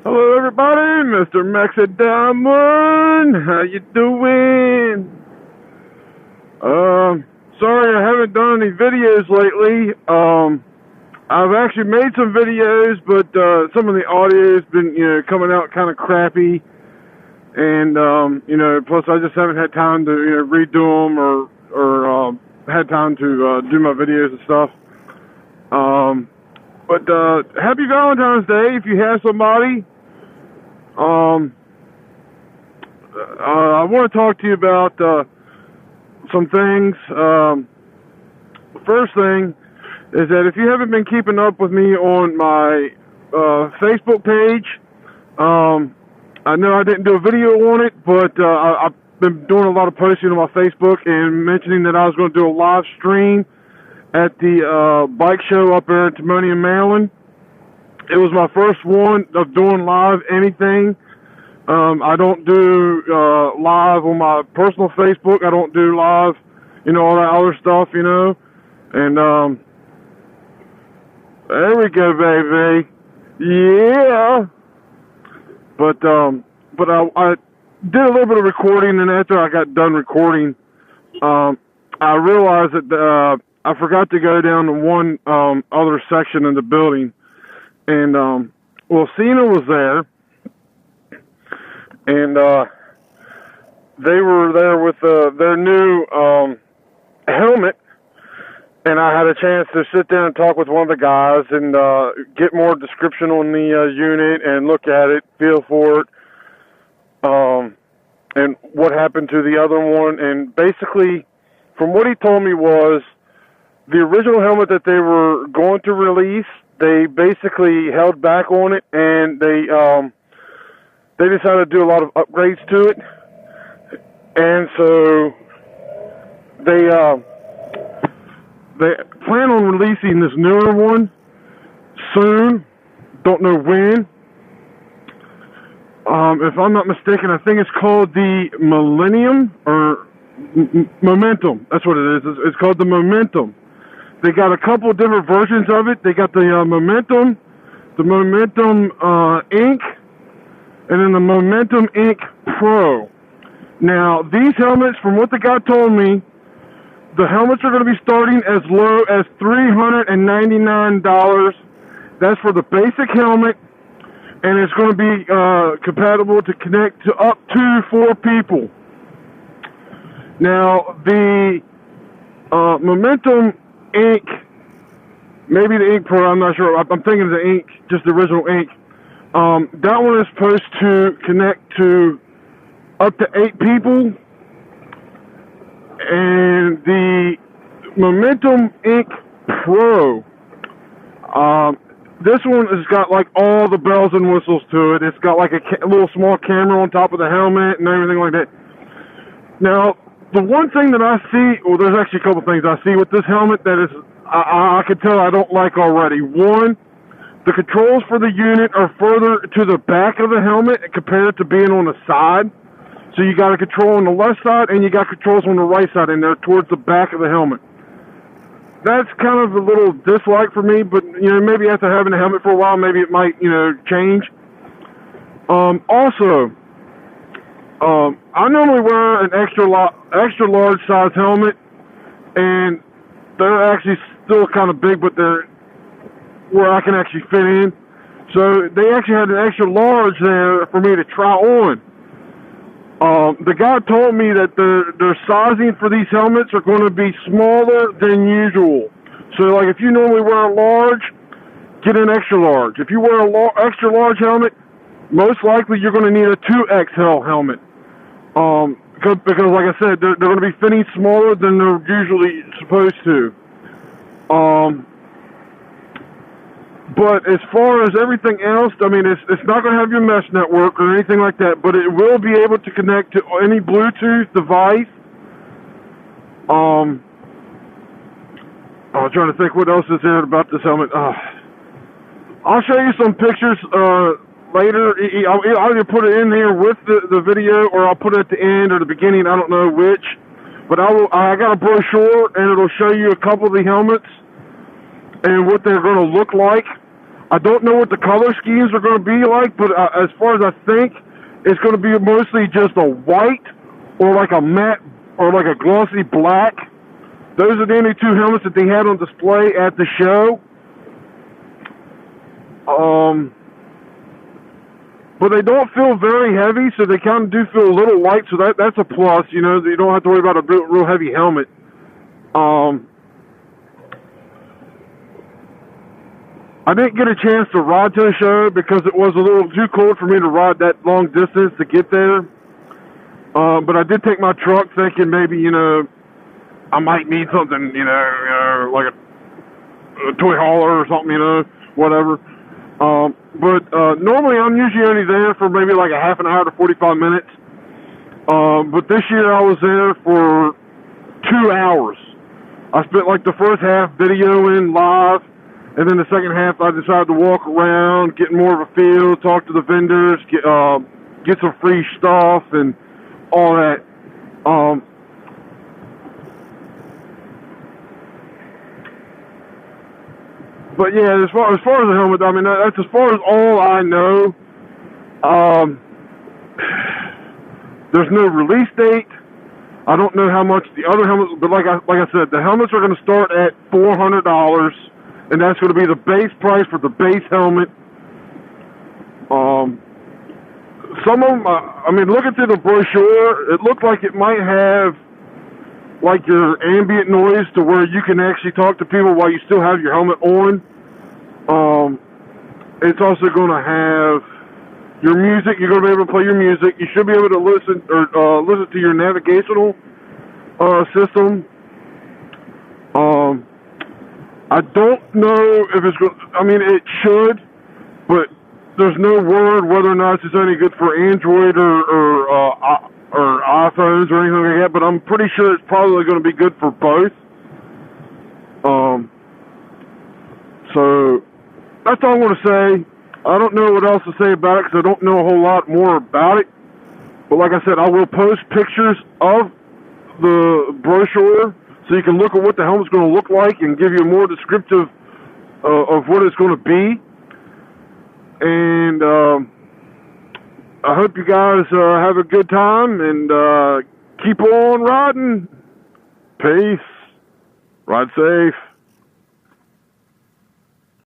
Hello everybody, Mr. Maxidamon, how you doing? Sorry I haven't done any videos lately. I've actually made some videos, but some of the audio's been, coming out kind of crappy. And, plus I just haven't had time to, redo them or had time to do my videos and stuff. But happy Valentine's Day if you have somebody. I want to talk to you about some things. First thing is that if you haven't been keeping up with me on my Facebook page, I know I didn't do a video on it, but I've been doing a lot of posting on my Facebook and mentioning that I was going to do a live stream at the bike show up there in Timonium, Maryland. It was my first one of doing live anything. I don't do live on my personal Facebook. I don't do live, all that other stuff, And there we go, baby. Yeah. But I did a little bit of recording, and after I got done recording, I realized that I forgot to go down to one other section in the building. And, Sena was there, and they were there with their new helmet, and I had a chance to sit down and talk with one of the guys and get more description on the unit and look at it, feel for it, and what happened to the other one. And basically, from what he told me was, the original helmet that they were going to release, they basically held back on it, and they decided to do a lot of upgrades to it. And so they plan on releasing this newer one soon. Don't know when. If I'm not mistaken, I think it's called the Millennium or Momentum. That's what it is. It's called the Momentum. They got a couple different versions of it. They got the Momentum Ink, and then the Momentum Ink Pro. Now, these helmets, from what the guy told me, the helmets are going to be starting as low as $399. That's for the basic helmet, and it's going to be compatible to connect to up to 4 people. Now, the Momentum Ink, maybe the Ink Pro, I'm not sure. I'm thinking of the Ink, just the original Ink. That one is supposed to connect to up to 8 people. And the Momentum Ink Pro, this one has got like all the bells and whistles to it. It's got like a little small camera on top of the helmet and everything like that. Now, the one thing that I see, well, there's actually a couple things I see with this helmet that is, I can tell I don't like already. One, the controls for the unit are further to the back of the helmet compared to being on the side. So you got a control on the left side and you got controls on the right side, and they're towards the back of the helmet. That's kind of a little dislike for me, but maybe after having the helmet for a while, maybe it might change. Also, I normally wear an extra large size helmet, and they're actually still kind of big, but they're where I can actually fit in. So they actually had an extra large there for me to try on. The guy told me that their sizing for these helmets are going to be smaller than usual. So like if you normally wear a large, get an extra large. If you wear a extra large helmet, most likely you're going to need a 2XL helmet. Because like I said, they're going to be fitting smaller than they're usually supposed to. But as far as everything else, I mean, it's not going to have your mesh network or anything like that, but it will be able to connect to any Bluetooth device. I'm trying to think what else is there about this helmet. I'll show you some pictures later. I'll either put it in here with the video, or I'll put it at the end or the beginning. I don't know which. But I got a brochure, and it'll show you a couple of the helmets and what they're going to look like. I don't know what the color schemes are going to be like, but as far as I think, it's going to be mostly just a white or like a matte or like a glossy black. Those are the only two helmets that they had on display at the show. But they don't feel very heavy, so they kind of do feel a little light, so that's a plus, you know, you don't have to worry about a real heavy helmet. I didn't get a chance to ride to the show because it was a little too cold for me to ride that long distance to get there. But I did take my truck thinking maybe, you know, I might need something, you know, like a toy hauler or something, you know, whatever. But normally I'm usually only there for maybe like a half an hour to 45 minutes. But this year I was there for 2 hours. I spent like the first half videoing live, and then the second half I decided to walk around, get more of a feel, talk to the vendors, get some free stuff and all that. But yeah, as far as the helmet, I mean, that's as far as all I know. There's no release date. I don't know how much the other helmets, but like I said, the helmets are going to start at $400, and that's going to be the base price for the base helmet. Some of them, I mean, looking through the brochure, it looked like it might have like your ambient noise to where you can actually talk to people while you still have your helmet on. It's also going to have your music. You're going to be able to play your music. You should be able to listen to your navigational system. I don't know if it's going. I mean, it should, but there's no word whether or not it's only good for Android or iPhones or anything like that. But I'm pretty sure it's probably going to be good for both. So that's all I want to say. I don't know what else to say about it because I don't know a whole lot more about it. But like I said, I will post pictures of the brochure so you can look at what the helmet's going to look like and give you a more descriptive of what it's going to be. And I hope you guys have a good time and keep on riding. Peace. Ride safe.